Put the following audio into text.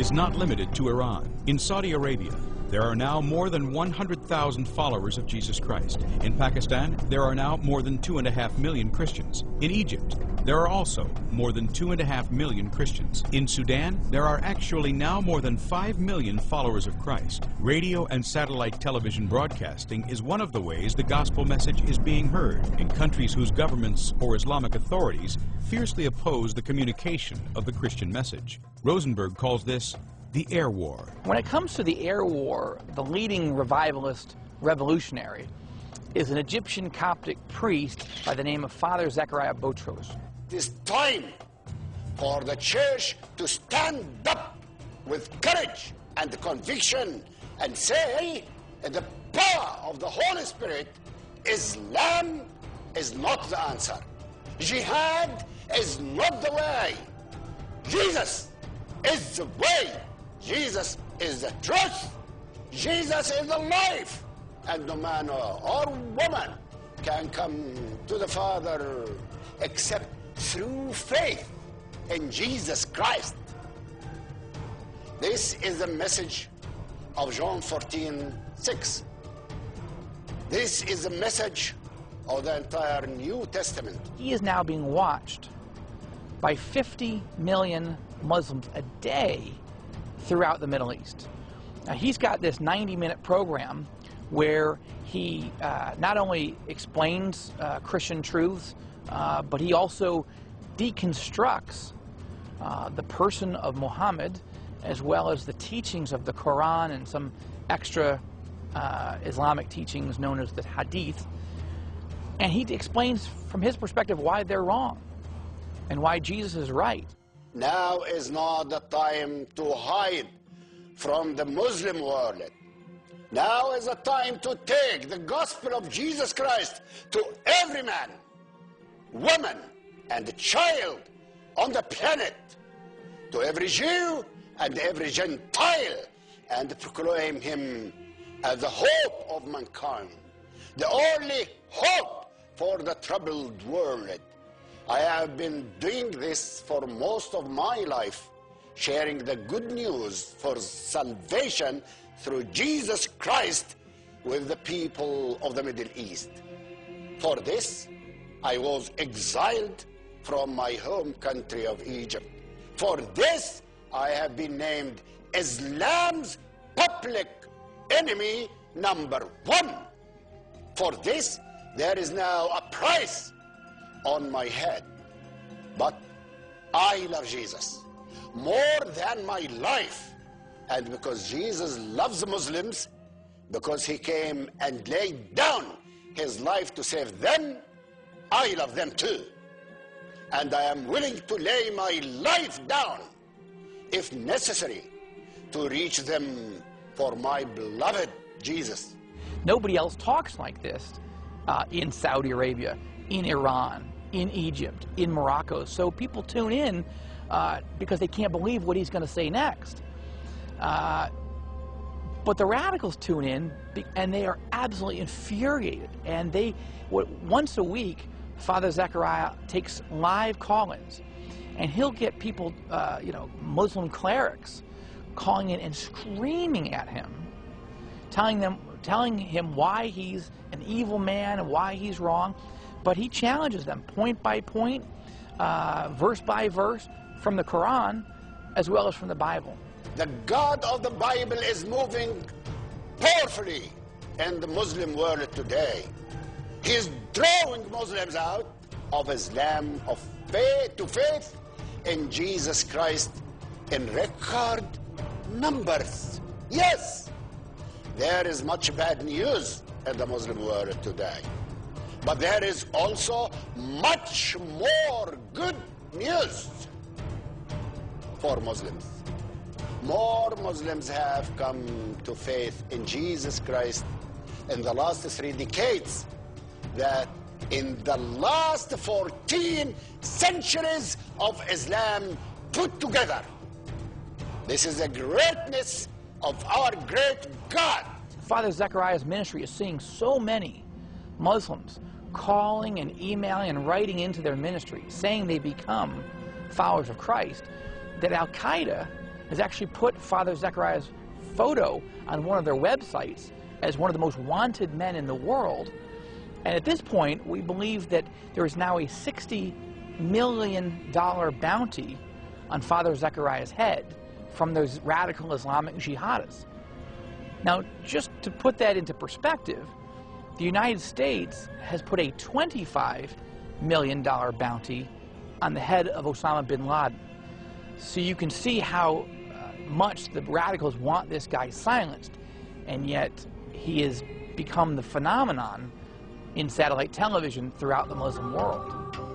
is not limited to Iran. In Saudi Arabia, there are now more than 100,000 followers of Jesus Christ. In Pakistan, there are now more than 2.5 million Christians. In Egypt, there are also more than 2.5 million Christians. In Sudan, there are actually now more than 5 million followers of Christ. Radio and satellite television broadcasting is one of the ways the gospel message is being heard in countries whose governments or Islamic authorities fiercely oppose the communication of the Christian message. Rosenberg calls this the air war. When it comes to the air war, the leading revivalist revolutionary is an Egyptian Coptic priest by the name of Father Zakaria Botros. It is time for the church to stand up with courage and conviction and say, in the power of the Holy Spirit, Islam is not the answer. Jihad is not the way. Jesus is the way. Jesus is the truth. Jesus is the life. And no man or woman can come to the Father except through faith in Jesus Christ. This is the message of John 14:6. This is the message of the entire New Testament. He is now being watched by 50 million Muslims a day throughout the Middle East. Now, he's got this 90-minute program where he not only explains Christian truths, but he also deconstructs the person of Muhammad, as well as the teachings of the Quran and some extra Islamic teachings known as the Hadith. And he explains from his perspective why they're wrong and why Jesus is right. Now is not the time to hide from the Muslim world. Now is the time to take the gospel of Jesus Christ to every man, woman, and child on the planet, to every Jew and every Gentile, and proclaim him as the hope of mankind, the only hope for the troubled world. I have been doing this for most of my life, sharing the good news for salvation through Jesus Christ with the people of the Middle East. For this, I was exiled from my home country of Egypt. For this, I have been named Islam's public enemy #1. For this, there is now a price on my head. But I love Jesus more than my life. And because Jesus loves Muslims, because he came and laid down his life to save them, I love them too. And I am willing to lay my life down, if necessary, to reach them for my beloved Jesus. Nobody else talks like this in Saudi Arabia, in Iran, in Egypt, in Morocco. So people tune in because they can't believe what he's going to say next. But the radicals tune in and they are absolutely infuriated. And once a week, Father Zakaria takes live call-ins, and he'll get people, Muslim clerics, calling in and screaming at him, telling him why he's an evil man and why he's wrong. But he challenges them point by point, verse by verse, from the Quran as well as from the Bible. The God of the Bible is moving powerfully in the Muslim world today. He is drawing Muslims out of Islam, of faith to faith in Jesus Christ in record numbers. Yes, there is much bad news in the Muslim world today. But there is also much more good news for Muslims. More Muslims have come to faith in Jesus Christ in the last 3 decades than in the last 14 centuries of Islam put together. This is the greatness of our great God. Father Zakaria's ministry is seeing so many Muslims calling and emailing and writing into their ministry, saying they become followers of Christ, that Al-Qaeda has actually put Father Zachariah's photo on one of their websites as one of the most wanted men in the world. And at this point, we believe that there is now a $60 million bounty on Father Zachariah's head from those radical Islamic jihadists. Now, just to put that into perspective, the United States has put a $25 million bounty on the head of Osama bin Laden. So you can see how much the radicals want this guy silenced, and yet he has become the phenomenon in satellite television throughout the Muslim world.